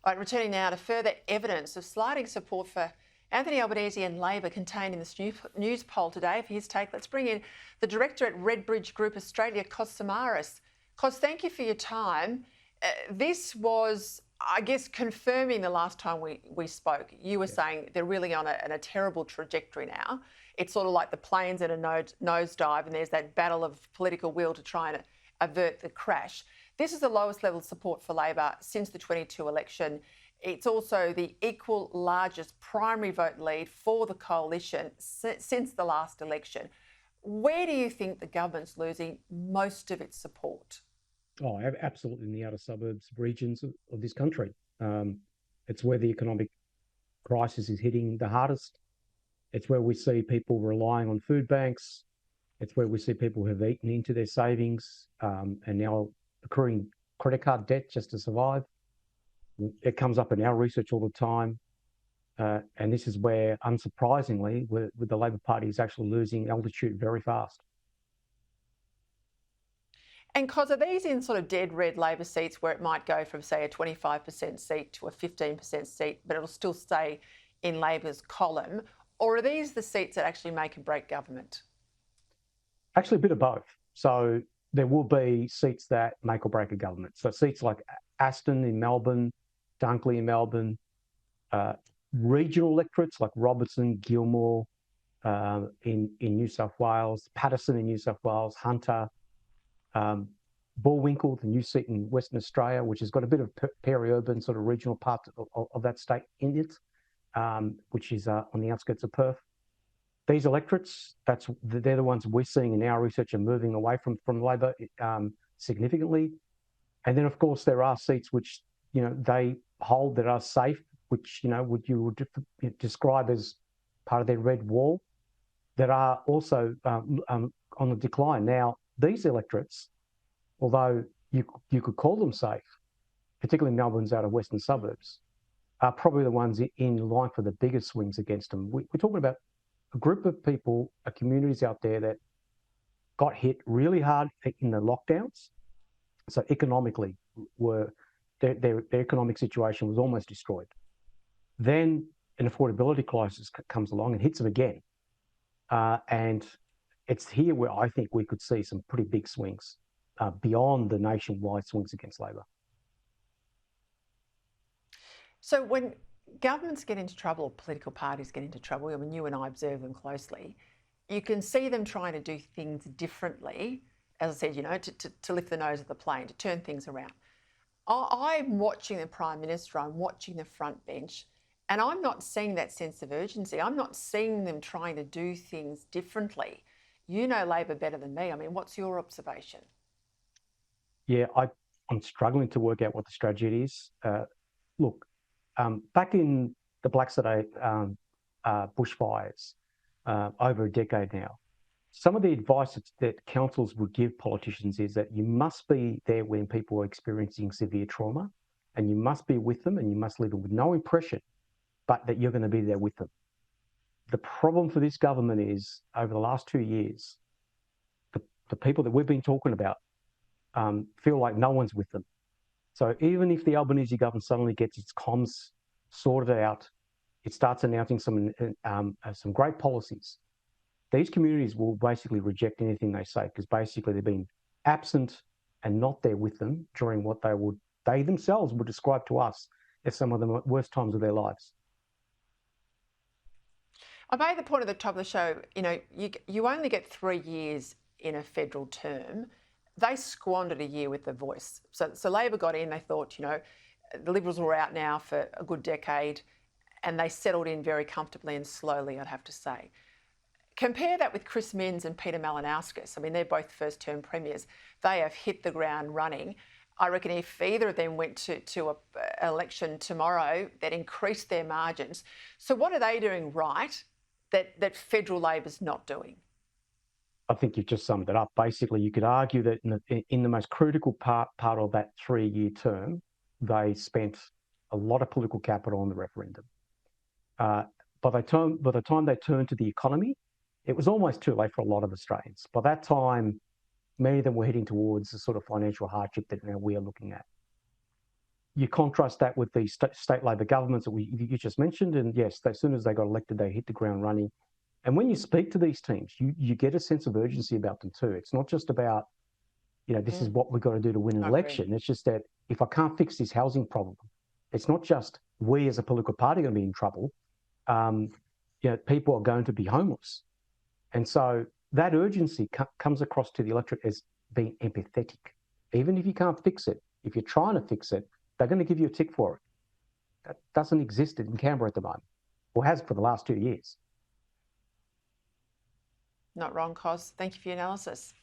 Right, returning now to further evidence of sliding support for Anthony Albanese and Labor contained in this news poll today. For his take, let's bring in the director at Redbridge Group Australia, Kos Samaras. Kos, thank you for your time. This was, I guess, confirming the last time we spoke. You were saying they're really on a terrible trajectory now. It's sort of like the plane's in a nosedive and there's that battle of political will to try and avert the crash. This is the lowest level of support for Labor since the 22 election. It's also the equal largest primary vote lead for the coalition since the last election. Where do you think the government's losing most of its support? Oh, absolutely in the outer suburbs regions of this country. It's where the economic crisis is hitting the hardest. It's where we see people relying on food banks. It's where we see people who have eaten into their savings and now accruing credit card debt just to survive. It comes up in our research all the time. And this is where, unsurprisingly, with the Labor Party is actually losing altitude very fast. And Kos, are these in sort of dead red Labor seats where it might go from, say, a 25% seat to a 15% seat, but it'll still stay in Labor's column? Or are these the seats that actually make and break government? Actually, a bit of both. So there will be seats that make or break a government. So seats like Aston in Melbourne, Dunkley in Melbourne, regional electorates like Robertson, Gilmore in New South Wales, Patterson in New South Wales, Hunter, Bullwinkle, the new seat in Western Australia, which has got a bit of peri-urban sort of regional part of that state in it, which is on the outskirts of Perth. These electorates, they're the ones we're seeing in our research are moving away from Labor significantly. And then, of course, there are seats which, they hold that are safe, which, would describe as part of their red wall, that are also on the decline. Now, these electorates, although you could call them safe, particularly Melbourne's outer western suburbs, are probably the ones in line for the biggest swings against them. We're talking about a group of people, communities out there that got hit really hard in the lockdowns. So economically, their economic situation was almost destroyed. Then an affordability crisis comes along and hits them again. And it's here where I think we could see some pretty big swings beyond the nationwide swings against Labor. So when governments get into trouble, political parties get into trouble, I mean, you and I observe them closely, you can see them trying to do things differently, as I said, to lift the nose of the plane, to turn things around. I'm watching the Prime Minister, I'm watching the front bench, and I'm not seeing that sense of urgency. I'm not seeing them trying to do things differently. You know Labor better than me. I mean, what's your observation? Yeah, I'm struggling to work out what the strategy is. Look, back in the Black Saturday bushfires over a decade now, some of the advice that councils would give politicians is that you must be there when people are experiencing severe trauma, and you must be with them, and you must leave them with no impression, but that you're going to be there with them. The problem for this government is, over the last 2 years, the people that we've been talking about feel like no one's with them. So even if the Albanese government suddenly gets its comms sorted out, it starts announcing some great policies, these communities will basically reject anything they say, because basically they've been absent and not there with them during what they themselves would describe to us as some of the worst times of their lives. I made the point at the top of the show, you only get 3 years in a federal term. They squandered a year with the Voice. So Labor got in, they thought, the Liberals were out now for a good decade, and they settled in very comfortably and slowly, I'd have to say. Compare that with Chris Minns and Peter Malinauskas. I mean, they're both first-term premiers. They have hit the ground running. I reckon if either of them went to an election tomorrow, that increased their margins. So what are they doing right that federal Labor's not doing? I think you've just summed it up. Basically, you could argue that in the most critical part of that 3-year term, they spent a lot of political capital on the referendum. By the time they turned to the economy, it was almost too late for a lot of Australians. By that time, many of them were heading towards the sort of financial hardship that now we are looking at. you contrast that with the state Labor governments that you just mentioned, and yes, as soon as they got elected, they hit the ground running. And when you speak to these teams, you get a sense of urgency about them too. It's not just about, this is what we've got to do to win an election. It's just that if I can't fix this housing problem, it's not just we as a political party are going to be in trouble. People are going to be homeless. And so that urgency comes across to the electorate as being empathetic. Even if you can't fix it, if you're trying to fix it, they're going to give you a tick for it. That doesn't exist in Canberra at the moment, or has for the last 2 years. Not wrong, Cos. Thank you for your analysis.